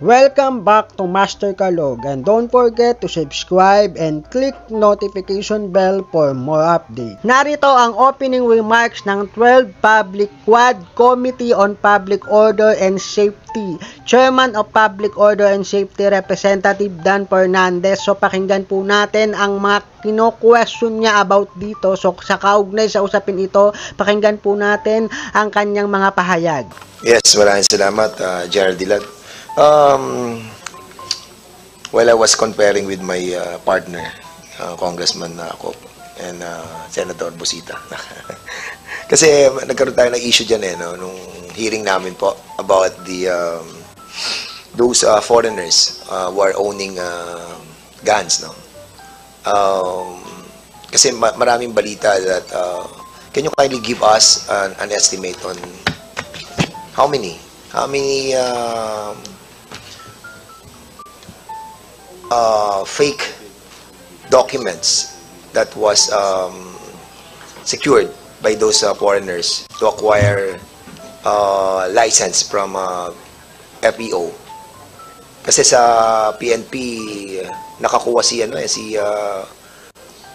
Welcome back to Master Kalog, and don't forget to subscribe and click notification bell for more updates. Narito ang opening remarks ng 12 Public Quad Committee on Public Order and Safety. Chairman of Public Order and Safety Representative Dan Fernandez. So pakinggan po natin ang mga kino-question niya about dito. So sa kaugnay sa usapin ito, pakinggan po natin ang kanyang mga pahayag. Yes, maraming salamat, Gerald Dilag. Well, I was comparing with my partner, Congressman Acop and Senator Busita. Kasi nagkaroon tayo ng issue dyan no, nung hearing namin po about the those foreigners who are owning guns. No? Kasi maraming balita that can you kindly give us an estimate on how many fake documents that was secured by those foreigners to acquire license from FEO. Kasi sa PNP nakakuha si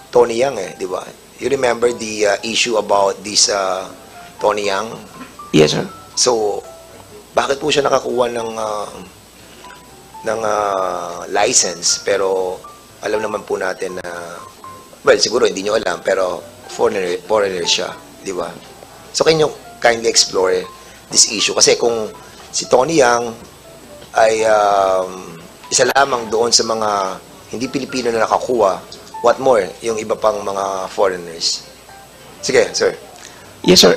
Tony Yang di ba? You remember the issue about this Tony Yang? Yes, sir. So bakit po siya nakakuha ng license, pero alam naman po natin na, well, siguro hindi nyo alam, pero foreigner siya, di ba? So, can you kindly explore this issue? Kasi kung si Tony Yang ay isa lamang doon sa mga hindi Pilipino na nakakuha, what more, yung iba pang mga foreigners? Sige, sir. Yes, sir.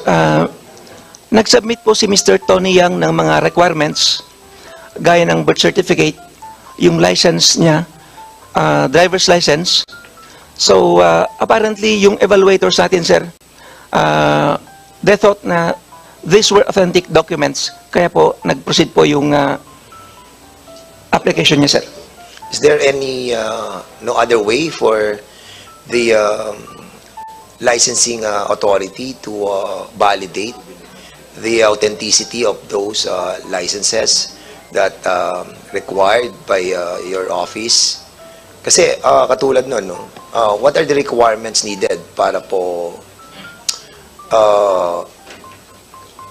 Nag-submit po si Mr. Tony Yang ng mga requirements gaya ng birth certificate, yung license niya, driver's license. So, apparently, yung evaluators natin, sir, they thought na these were authentic documents. Kaya po, nag-proceed po yung application niya, sir. Is there any no other way for the licensing authority to validate the authenticity of those licenses that required by your office? Kasi katulad nun, no? What are the requirements needed para po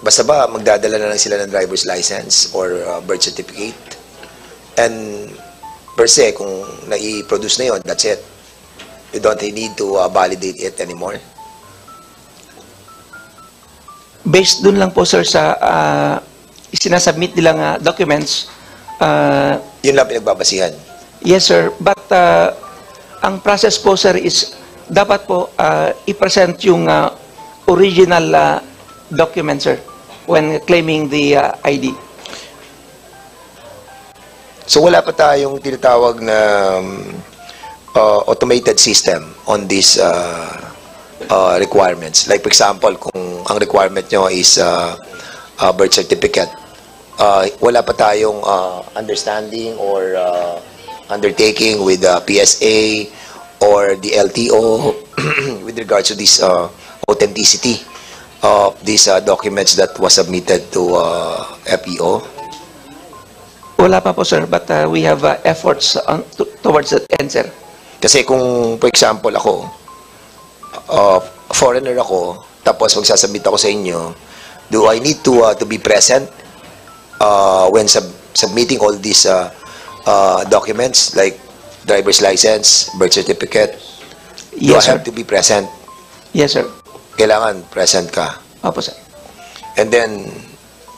basta ba magdadala na lang sila ng driver's license or birth certificate, and per se kung nai-produce na yon, that's it, you don't need to validate it anymore? Based dun lang po, sir, sa sinasubmit nilang documents. Yun lang pinagbabasihan? Yes, sir. But ang process po, sir, is dapat po i-present yung original document, sir, when claiming the ID. So wala pa tayong tinatawag na automated system on these requirements. Like for example, kung ang requirement nyo is birth certificate, wala pa tayong understanding or undertaking with the PSA or the LTO with regards to this authenticity of these documents that was submitted to FEO? Wala pa po, sir, but we have efforts towards that end, sir. Kasi kung, for example, ako, foreigner ako, tapos magsasubmit ako sa inyo, do I need to be present when submitting all these documents like driver's license, birth certificate? Do Yes, I have sir. to be present? Yes, sir. Kailangan present ka. Opo, sir. And then,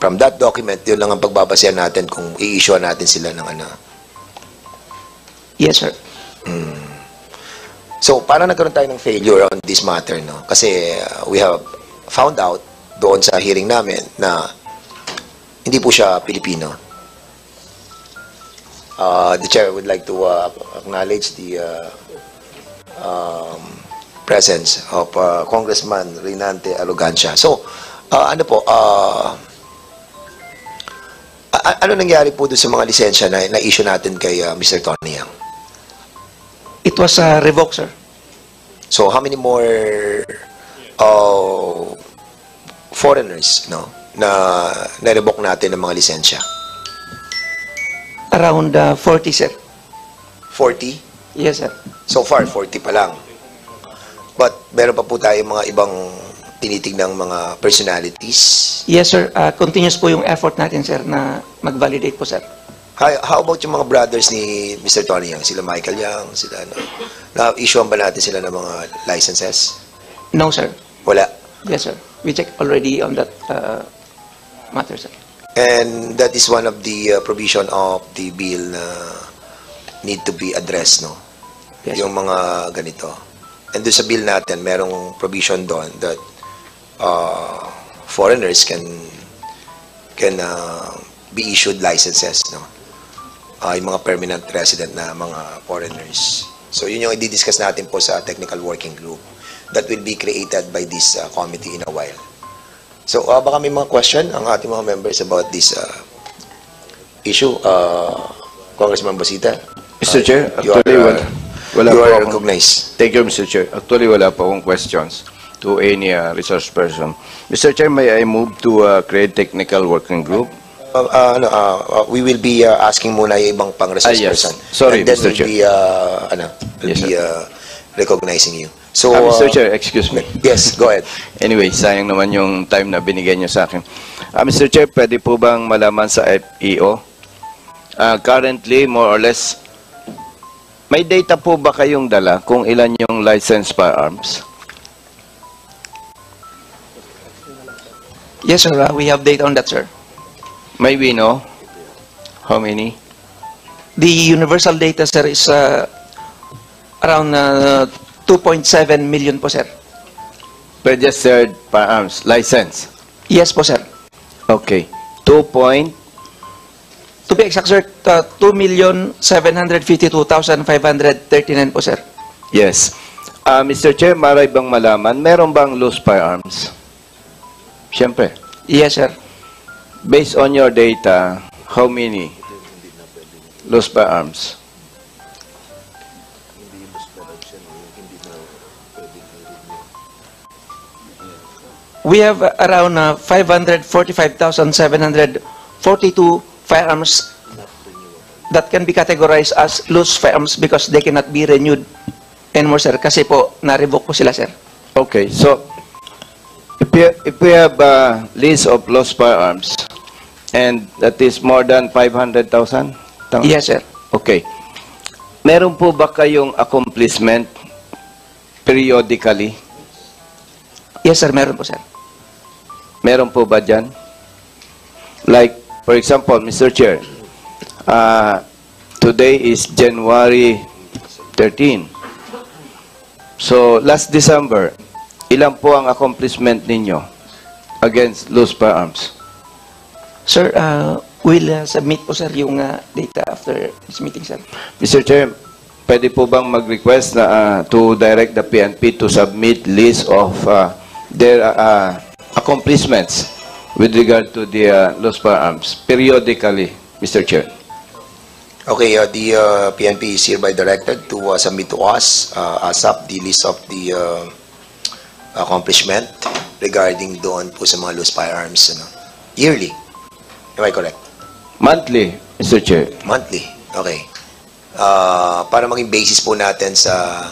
from that document, yun lang ang pagbabasehan natin kung i-issue natin sila ng ano. Yes, sir. So, parang nagkaroon tayo ng failure on this matter, no? Kasi we have found out doon sa hearing namin na hindi po siya Pilipino. The chair would like to acknowledge the presence of Congressman Reynante Arrogancia. So, ano po, ano nangyari po doon sa mga lisensya na issue natin kay Mr. Tony Yang? It was revoked, sir. So, how many more foreigners, no, na na-revoke natin ng mga lisensya? Around 40, sir. 40? Yes, sir. So far, 40 pa lang. But meron pa po tayong mga ibang tinitignang mga personalities. Yes, sir. Continuous po yung effort natin, sir, na mag-validate po, sir. How about yung mga brothers ni Mr. Tony Yang? Sila Michael Yang, sila ano? Na-issuean ba natin sila ng mga licenses? No, sir. Wala. Yes, sir. We checked already on that matter, sir. And that is one of the provision of the bill na need to be addressed, no? Yes, Yung mga ganito. And doon sa bill natin, merong provision doon that foreigners can be issued licenses, no? Yung mga permanent resident na mga foreigners. So yun yung i-discuss natin po sa technical working group that will be created by this committee in a while. So baka may mga question ang ating mga members about this issue. Congressman Basita. Mr. Chair, you actually, wala you po are akong- recognized. Thank you, Mr. Chair. Actually, wala po akong questions to any resource person. Mr. Chair, may I move to create technical working group? We will be asking muna yung ibang pang-resource yes. person. Sorry, and then Mr. Chair. We'll Yes, be recognizing you. So, Mr. Chair, excuse me. Yes, go ahead. Anyway, sayang naman yung time na binigay niyo sa akin. Mr. Chair, pwede po bang malaman sa FEO? Currently, more or less, may data po ba kayong dala kung ilan yung licensed firearms? Yes, sir. We have data on that, sir. May we know how many? The universal data, sir, is around 2.7 million po, sir. Registered firearms, license. Yes po, sir. Okay. To be exact, sir, 2,752,539 po, sir. Yes. Mr. Chair, maray bang malaman, meron bang loose firearms? Siyempre. Yes, sir. Based on your data, how many loose firearms? We have around 545,742 firearms that can be categorized as loose firearms because they cannot be renewed anymore, sir. Kasi po, na-revoke po sila, sir. Okay, so if we have a list of lost firearms and that is more than 500,000? Yes, sir. Okay. Meron po ba kayong accomplishment periodically? Yes, sir. Meron po, sir. Meron po ba dyan? Like, for example, Mr. Chair, today is January 13. So, last December, ilan po ang accomplishment ninyo against loose firearms? Sir, we'll submit po, sir, yung data after this meeting, sir. Mr. Chair, pwede po bang mag-request na to direct the PNP to submit list of their accomplishments with regard to the lost firearms periodically, Mr. Chair? Okay, the PNP is hereby directed to submit to us ASAP the list of the accomplishment regarding doon po sa mga loose firearms yearly. Am I correct? Monthly, Mr. Chair. Monthly. Okay. Para maging basis po natin sa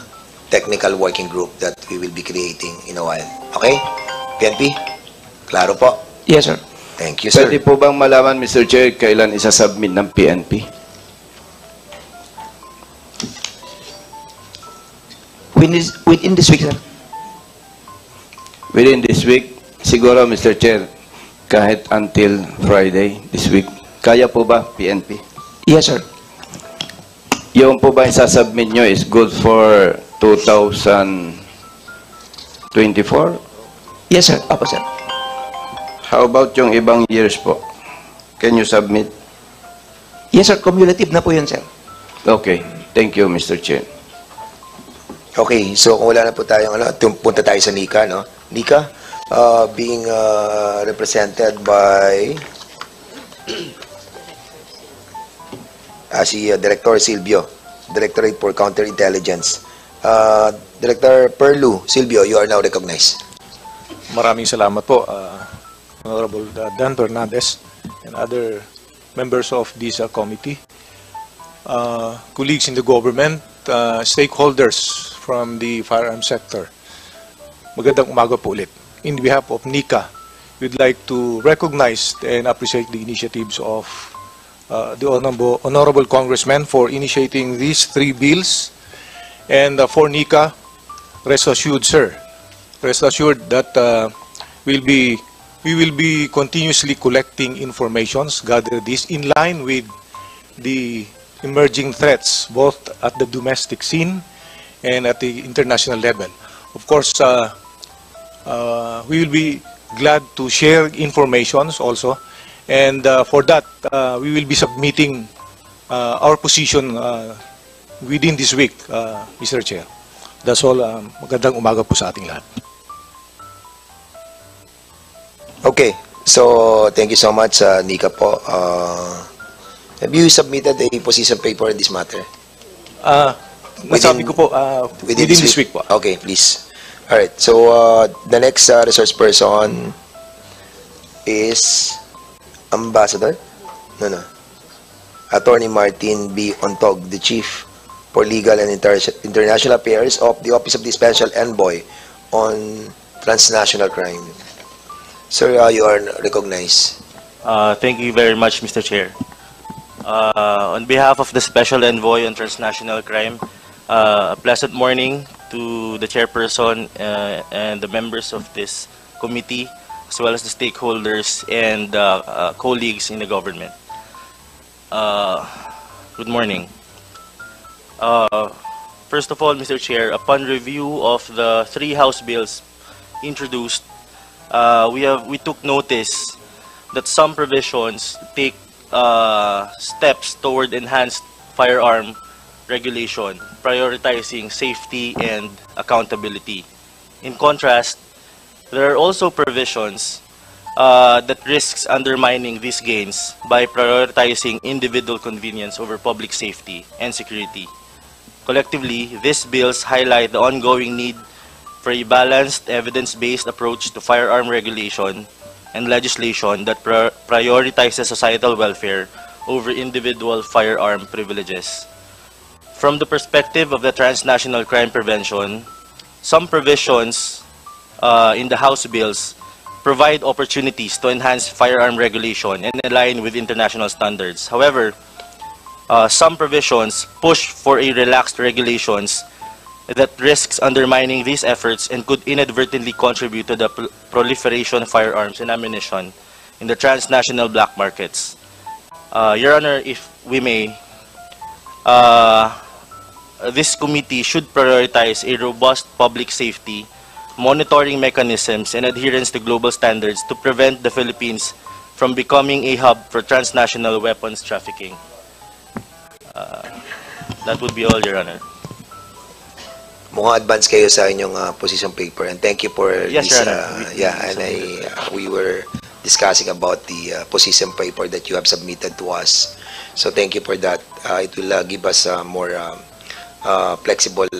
technical working group that we will be creating in a while. Okay? PNP? Klaro po. Yes, sir. Thank you, sir. Pwede po bang malaman, Mr. Chair, kailan isa-submit ng PNP? Within this week, sir. Within this week, siguro, Mr. Chair, kahit until Friday this week. Kaya po ba, PNP? Yes, sir. Yung po ba isa-submit nyo is good for 2024? Yes, sir. Opo, sir. How about yung ibang years po? Can you submit? Yes, sir. Cumulative na po yun, sir. Okay. Thank you, Mr. Chair. Okay, so kung wala na po tayong punta tayo sa NICA, no? NICA, being represented by si Director Silvio, Directorate for Counterintelligence. Director Perlu, Silvio, you are now recognized. Maraming salamat po, Honorable Dan Bernades and other members of this committee. colleagues in the government, stakeholders from the firearm sector. Magandang umaga po ulit. In behalf of NICA, we'd like to recognize and appreciate the initiatives of the honorable congressman for initiating these 3 bills. And for NICA, rest assured, sir, rest assured that we will be continuously collecting informations, gather this in line with the emerging threats, both at the domestic scene and at the international level. Of course, we will be glad to share informations also, and for that, we will be submitting our position within this week, Mr. Chair. That's all. Magandang umaga po sa ating lahat. Okay, so thank you so much, Nika po. Have you submitted a position paper in this matter? Nasabi ko po, within this week po. Okay, please. Alright, so the next resource person is Ambassador? No. Attorney Martin B. Ontog, the Chief for Legal and International Affairs of the Office of the Special Envoy on Transnational Crime. Sir, you are recognized. Thank you very much, Mr. Chair. On behalf of the Special Envoy on Transnational Crime, a pleasant morning to the chairperson and the members of this committee, as well as the stakeholders and colleagues in the government. Good morning. First of all, Mr. Chair, upon review of the 3 House bills introduced, we took notice that some provisions take steps toward enhanced firearm regulation, prioritizing safety and accountability. In contrast, there are also provisions that risks undermining these gains by prioritizing individual convenience over public safety and security. Collectively, these bills highlight the ongoing need for a balanced, evidence-based approach to firearm regulation and legislation that prioritizes societal welfare over individual firearm privileges. From the perspective of the transnational crime prevention, some provisions in the House bills provide opportunities to enhance firearm regulation and align with international standards. However, some provisions push for a relaxed regulations that risks undermining these efforts and could inadvertently contribute to the proliferation of firearms and ammunition in the transnational black markets. Your Honor, if we may, this committee should prioritize a robust public safety, monitoring mechanisms, and adherence to global standards to prevent the Philippines from becoming a hub for transnational weapons trafficking. That would be all, Your Honor. Mukhang advance kayo sa inyong position paper, and thank you for Yes, this. Your Honor. We were discussing about the position paper that you have submitted to us. So thank you for that. It will give us more flexible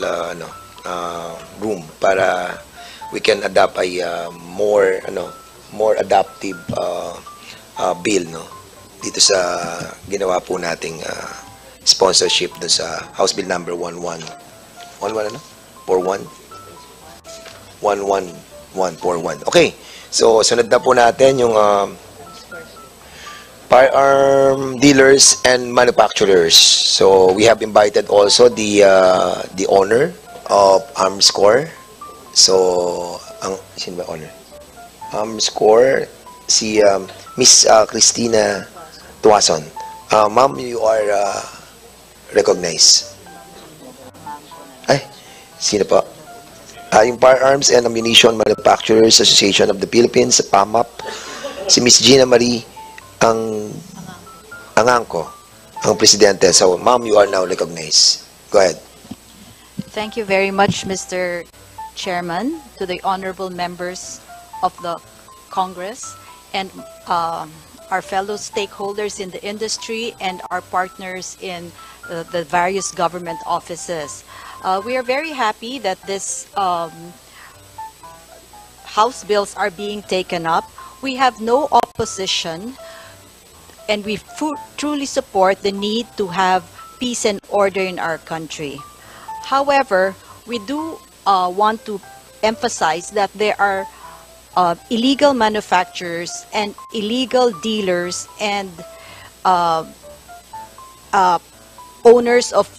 room para we can adopt a more adaptive bill, no, dito sa ginawa po nating sponsorship dun sa House Bill number 11141 11141. Okay, so sunod na po natin yung firearm dealers and manufacturers. So we have invited also the owner of Armscore. So sino ba owner? Armscore, si Miss Christina Tuason. Ma'am, you are recognized. Ay, sino pa? Yung Firearms and Ammunition Manufacturers Association of the Philippines, PAMAP, si Miss Gina Marie Angangco, ang presidente. So, ma'am, you are now recognized. Go ahead. Thank you very much, Mr. Chairman, to the honorable members of the Congress and our fellow stakeholders in the industry and our partners in the various government offices. We are very happy that this House bills are being taken up. We have no opposition, and we truly support the need to have peace and order in our country. However, we do want to emphasize that there are illegal manufacturers and illegal dealers and owners of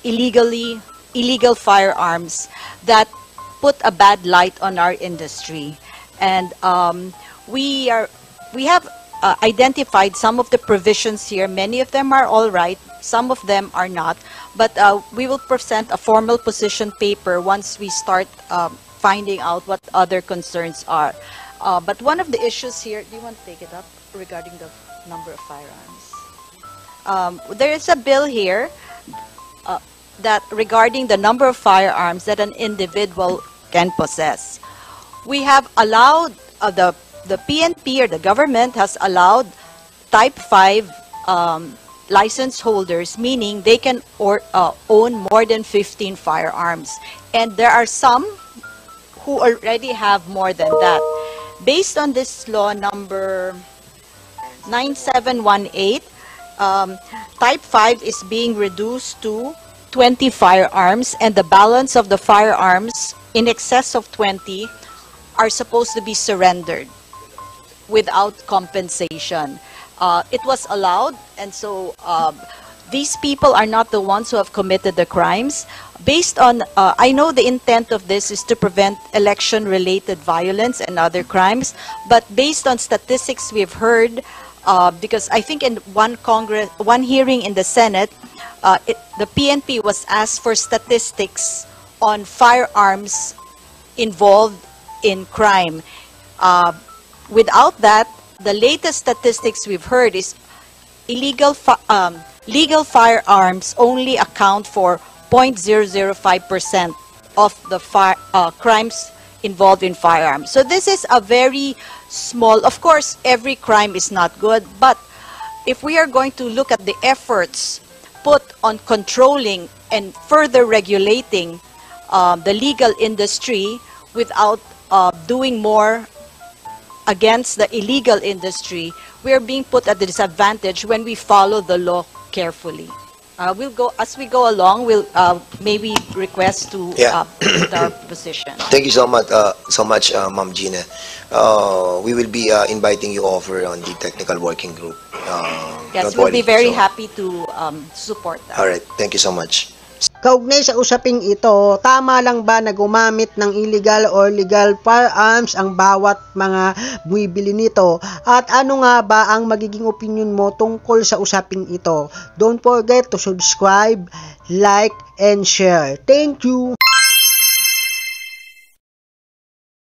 illegal firearms that put a bad light on our industry. And we have identified some of the provisions here. Many of them are all right, some of them are not, but we will present a formal position paper once we start finding out what other concerns are. But one of the issues here, do you want to take it up, regarding the number of firearms? There is a bill here that regarding the number of firearms that an individual can possess. We have allowed, the PNP or the government has allowed type 5 license holders, meaning they can own more than 15 firearms. And there are some who already have more than that. Based on this law number 9718, type 5 is being reduced to 20 firearms, and the balance of the firearms in excess of 20 are supposed to be surrendered without compensation. It was allowed, and so these people are not the ones who have committed the crimes. Based on, I know the intent of this is to prevent election-related violence and other crimes, but based on statistics we've heard, because I think in one hearing in the Senate, the PNP was asked for statistics on firearms involved in crime. Without that, the latest statistics we've heard is legal firearms only account for 0.005% of the crimes involved in firearms. So this is a very small, of course, every crime is not good, but if we are going to look at the efforts put on controlling and further regulating the legal industry without doing more against the illegal industry, we are being put at a disadvantage when we follow the law carefully. We'll go, as we go along, we'll maybe request to put our position. Thank you so much, Ma'am Gina. We will be inviting you over on the technical working group. Yes, we'll be very happy to support that. All right, thank you so much. Kaugnay sa usaping ito, tama lang ba na gumamit ng illegal or legal firearms ang bawat mga bumibili nito? At ano nga ba ang magiging opinion mo tungkol sa usaping ito? Don't forget to subscribe, like, and share. Thank you!